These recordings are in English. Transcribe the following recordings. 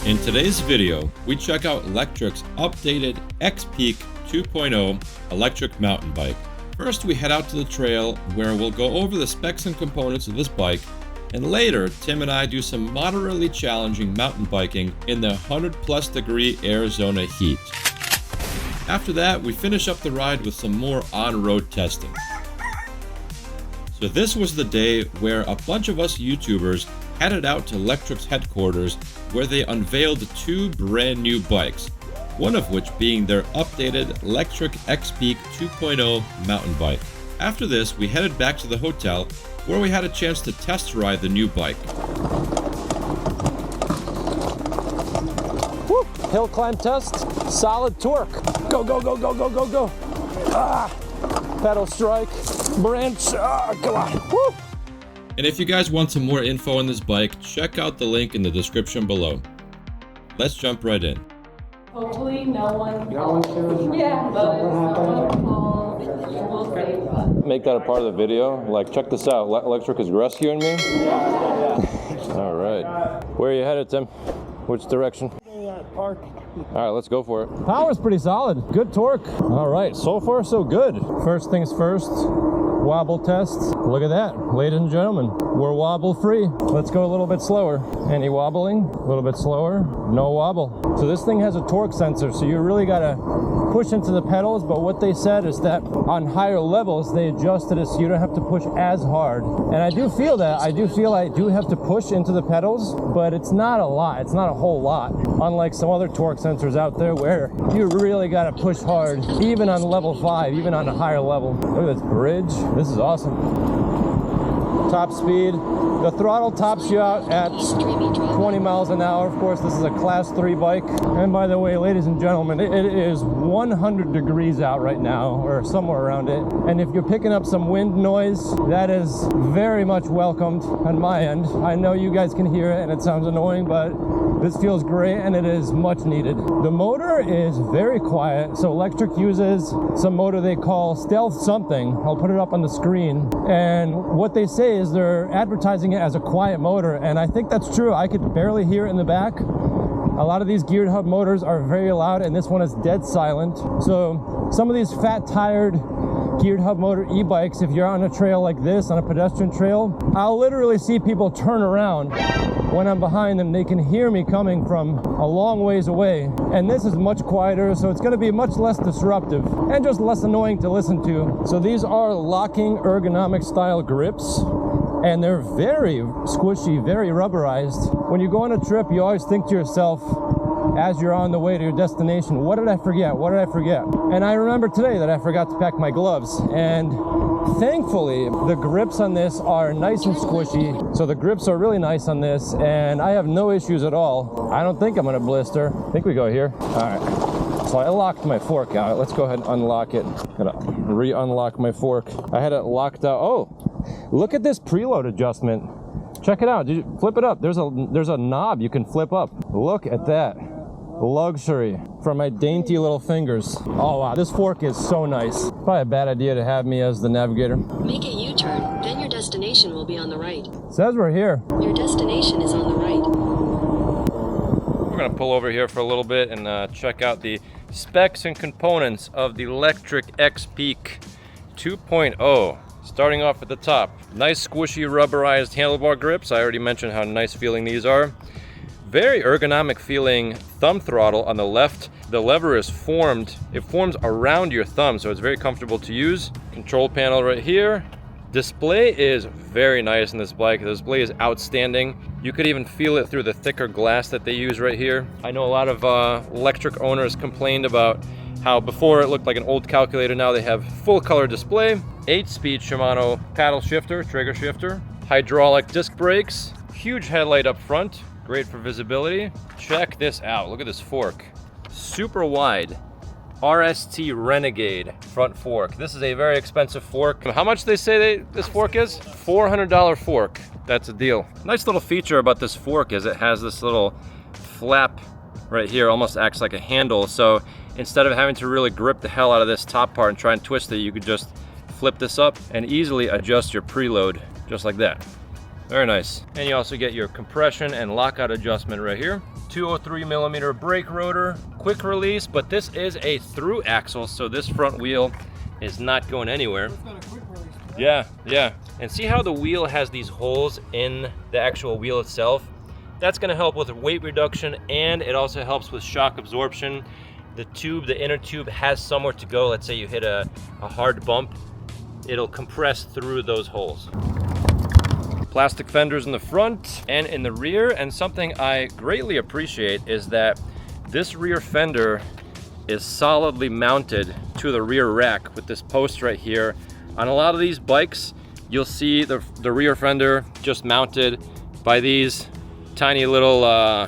In today's video, we check out Lectric's updated XPEAK 2.0 electric mountain bike. First, we head out to the trail where we'll go over the specs and components of this bike, and later, Tim and I do some moderately challenging mountain biking in the 100+ degree Arizona heat. After that, we finish up the ride with some more on-road testing. So this was the day where a bunch of us YouTubers headed out to Lectric's headquarters where they unveiled two brand new bikes, one of which being their updated Lectric XPEAK 2.0 mountain bike. After this, we headed back to the hotel where we had a chance to test ride the new bike. Woo! Hill climb test, solid torque. Go, go, go, go, go, go, go. Ah! Pedal strike, branch, come on. Woo! And if you guys want some more info on this bike, check out the link in the description below. Let's jump right in. Hopefully no one falls. Yeah, but if someone falls, we'll save. Make that a part of the video. Like, check this out. Lectric is rescuing me. All right. Where are you headed, Tim? Which direction? Park. All right, let's go for it. Power's pretty solid. Good torque. All right, so far so good. First things first, wobble test. Look at that, ladies and gentlemen. We're wobble free. Let's go a little bit slower. Any wobbling? A little bit slower. No wobble. So this thing has a torque sensor, so you really gotta push into the pedals, but what they said is that on higher levels, they adjusted it so you don't have to push as hard. And I do feel that. I do feel I do have to push into the pedals, but it's not a lot. It's not a whole lot. Unlike some other torque sensors out there where you really gotta push hard, even on level 5, even on a higher level. Look at this bridge. This is awesome. Top speed. The throttle tops you out at 20 miles an hour. Of course, this is a class 3 bike. And by the way, ladies and gentlemen, it is 100 degrees out right now, or somewhere around it. And if you're picking up some wind noise, that is very much welcomed on my end. I know you guys can hear it and it sounds annoying, but this feels great and it is much needed. The motor is very quiet. So Lectric uses some motor they call stealth something. I'll put it up on the screen. And what they say is they're advertising it as a quiet motor, and I think that's true. I could barely hear it in the back. A lot of these geared hub motors are very loud, and this one is dead silent. So some of these fat tired geared hub motor e-bikes, if you're on a trail like this, on a pedestrian trail, I'll literally see people turn around when I'm behind them. They can hear me coming from a long ways away. And this is much quieter, so it's gonna be much less disruptive and just less annoying to listen to. So these are locking ergonomic style grips, and they're very squishy, very rubberized. When you go on a trip, you always think to yourself, as you're on the way to your destination, what did I forget? What did I forget? And I remember today that I forgot to pack my gloves. And thankfully, the grips on this are nice and squishy. So the grips are really nice on this, and I have no issues at all. I don't think I'm gonna blister. I think we go here. All right. So I locked my fork out. Let's go ahead and unlock it. Gotta re-unlock my fork. I had it locked out. Oh, look at this preload adjustment. Check it out. Did you flip it up? There's a knob you can flip up. Look at that. Luxury for my dainty little fingers. Oh wow, this fork is so nice. Probably a bad idea to have me as the navigator. Make a U-turn, then your destination will be on the right. Says we're here. Your destination is on the right. We're gonna pull over here for a little bit and check out the specs and components of the Lectric XPEAK 2.0. Starting off at the top, nice squishy rubberized handlebar grips. I already mentioned how nice feeling these are. Very ergonomic feeling thumb throttle on the left. The lever is formed, it forms around your thumb, so it's very comfortable to use. Control panel right here. Display is very nice in this bike. The display is outstanding. You could even feel it through the thicker glass that they use right here. I know a lot of Lectric owners complained about how before it looked like an old calculator. Now they have full color display. 8-speed Shimano paddle shifter, trigger shifter. Hydraulic disc brakes. Huge headlight up front. Great for visibility. Check this out. Look at this fork. Super wide RST Renegade front fork. This is a very expensive fork. How much do they say this fork is? $400 fork. That's a deal. Nice little feature about this fork is it has this little flap right here. Almost acts like a handle. So instead of having to really grip the hell out of this top part and try and twist it, you could just flip this up and easily adjust your preload just like that. Very nice. And you also get your compression and lockout adjustment right here. 203mm brake rotor, quick release, but this is a through axle, so this front wheel is not going anywhere. It's got a quick release. Yeah, yeah. And see how the wheel has these holes in the actual wheel itself? That's gonna help with weight reduction, and it also helps with shock absorption. The tube, the inner tube, has somewhere to go. Let's say you hit a hard bump, it'll compress through those holes. Plastic fenders in the front and in the rear, and something I greatly appreciate is that this rear fender is solidly mounted to the rear rack with this post right here. On a lot of these bikes, you'll see the rear fender just mounted by these tiny little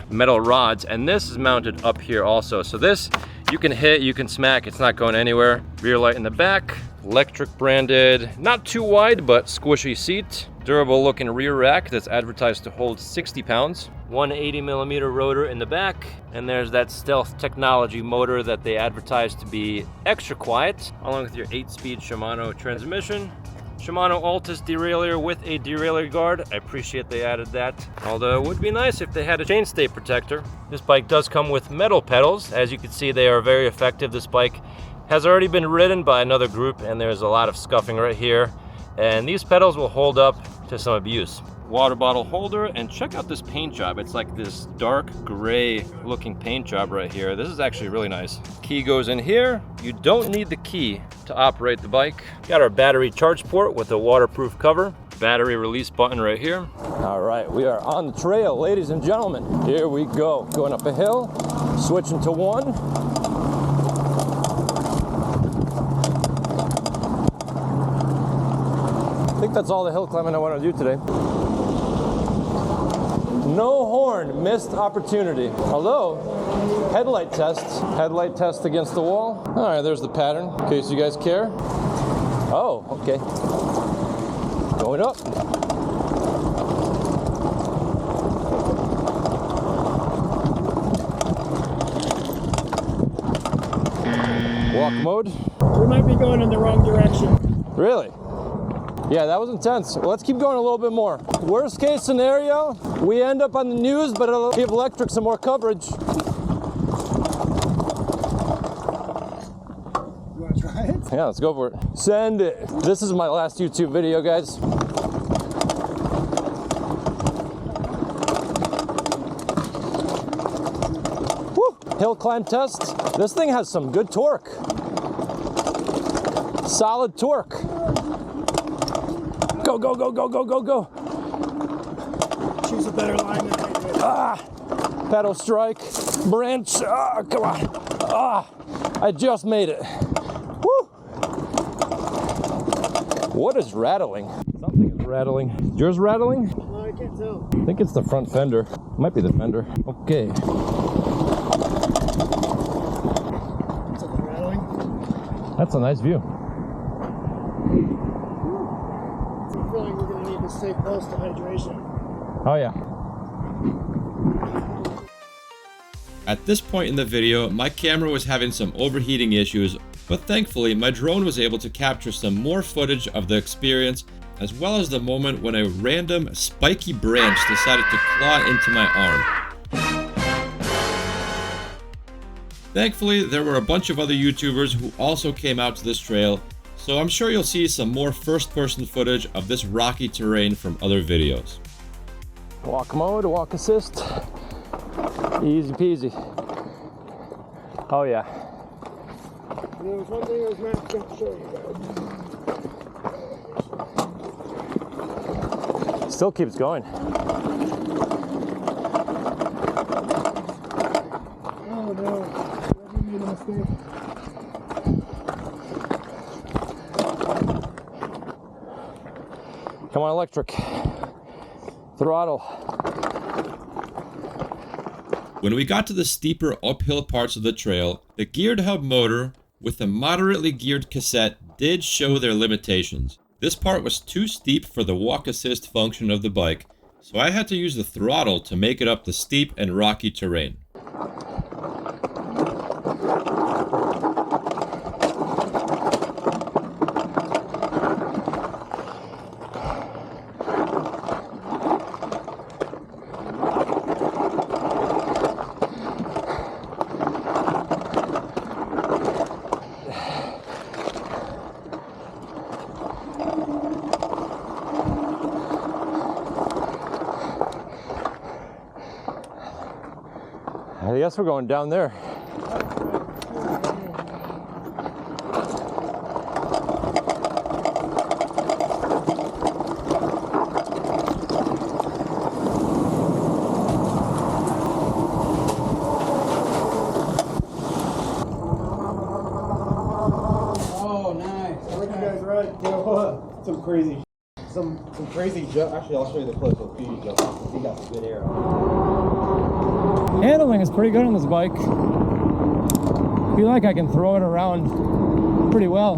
metal rods, and this is mounted up here also. So this, you can hit, you can smack, it's not going anywhere. Rear light in the back, Lectric branded, not too wide, but squishy seat. Durable looking rear rack that's advertised to hold 60 pounds. 180mm rotor in the back, and there's that stealth technology motor that they advertise to be extra quiet, along with your 8-speed Shimano transmission. Shimano Altus derailleur with a derailleur guard. I appreciate they added that. Although it would be nice if they had a chainstay protector. This bike does come with metal pedals. As you can see, they are very effective. This bike has already been ridden by another group, and there's a lot of scuffing right here. And these pedals will hold up to some abuse. Water bottle holder, and check out this paint job. It's like this dark gray looking paint job right here. This is actually really nice. Key goes in here. You don't need the key to operate the bike. Got our battery charge port with a waterproof cover. Battery release button right here. All right, we are on the trail, ladies and gentlemen. Here we go. Going up a hill, switching to one. I think that's all the hill climbing I want to do today. No horn, missed opportunity. Although, headlight test against the wall. All right, there's the pattern, in case you guys care. Oh, okay. Going up. Walk mode. We might be going in the wrong direction. Really? Yeah, that was intense. Well, let's keep going a little bit more. Worst case scenario, we end up on the news, but it'll give Lectric some more coverage. You want to try it? Yeah, let's go for it. Send it. This is my last YouTube video, guys. Woo! Hill climb test. This thing has some good torque. Solid torque. Go, go, go, go, go, go, go. Choose a better line than I did. Ah, pedal strike, branch. Ah, come on. Ah, I just made it. Woo! What is rattling? Something is rattling. Is yours rattling? No, I can't tell. I think it's the front fender. Might be the fender. Okay. Something rattling. That's a nice view. I feel like we're going to need to stay close to hydration. Oh yeah. At this point in the video, my camera was having some overheating issues, but thankfully my drone was able to capture some more footage of the experience, as well as the moment when a random spiky branch decided to claw into my arm. Thankfully, there were a bunch of other YouTubers who also came out to this trail, so I'm sure you'll see some more first-person footage of this rocky terrain from other videos. Walk mode, walk assist. Easy peasy. Oh yeah. There was one thing I was not going to show you guys. Still keeps going. Oh no, I made a mistake. Come on, Lectric. Throttle. When we got to the steeper uphill parts of the trail, the geared hub motor with the moderately geared cassette did show their limitations. This part was too steep for the walk assist function of the bike, so I had to use the throttle to make it up the steep and rocky terrain. I guess we're going down there. Some crazy jump. Actually, I'll show you the clip of beauty jump. He got some good air. Handling is pretty good on this bike. I feel like I can throw it around pretty well.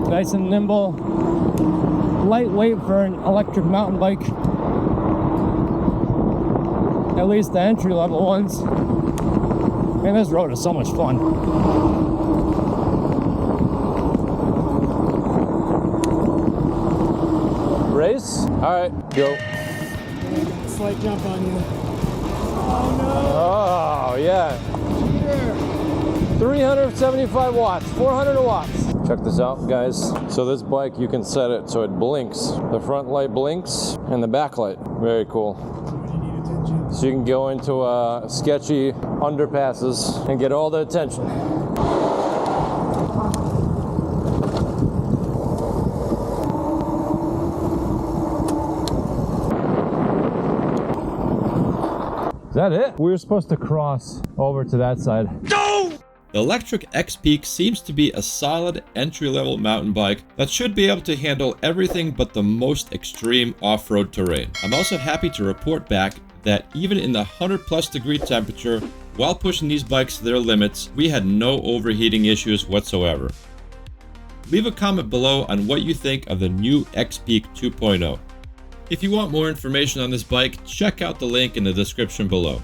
Nice and nimble. Lightweight for an electric mountain bike. At least the entry level ones. Man, this road is so much fun. Race? All right, go. Slight jump on you. Oh, yeah. 375 watts, 400 watts. Check this out, guys. So this bike, you can set it so it blinks. The front light blinks and the back light. Very cool. So you can go into sketchy underpasses and get all the attention. Is that it? We were supposed to cross over to that side. The electric XPEAK seems to be a solid entry-level mountain bike that should be able to handle everything but the most extreme off-road terrain. I'm also happy to report back that even in the 100+ degree temperature, while pushing these bikes to their limits, we had no overheating issues whatsoever. Leave a comment below on what you think of the new XPEAK 2.0. If you want more information on this bike, check out the link in the description below.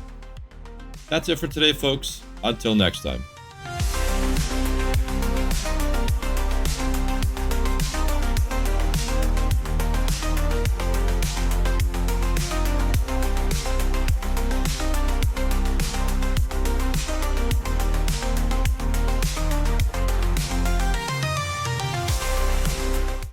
That's it for today, folks. Until next time.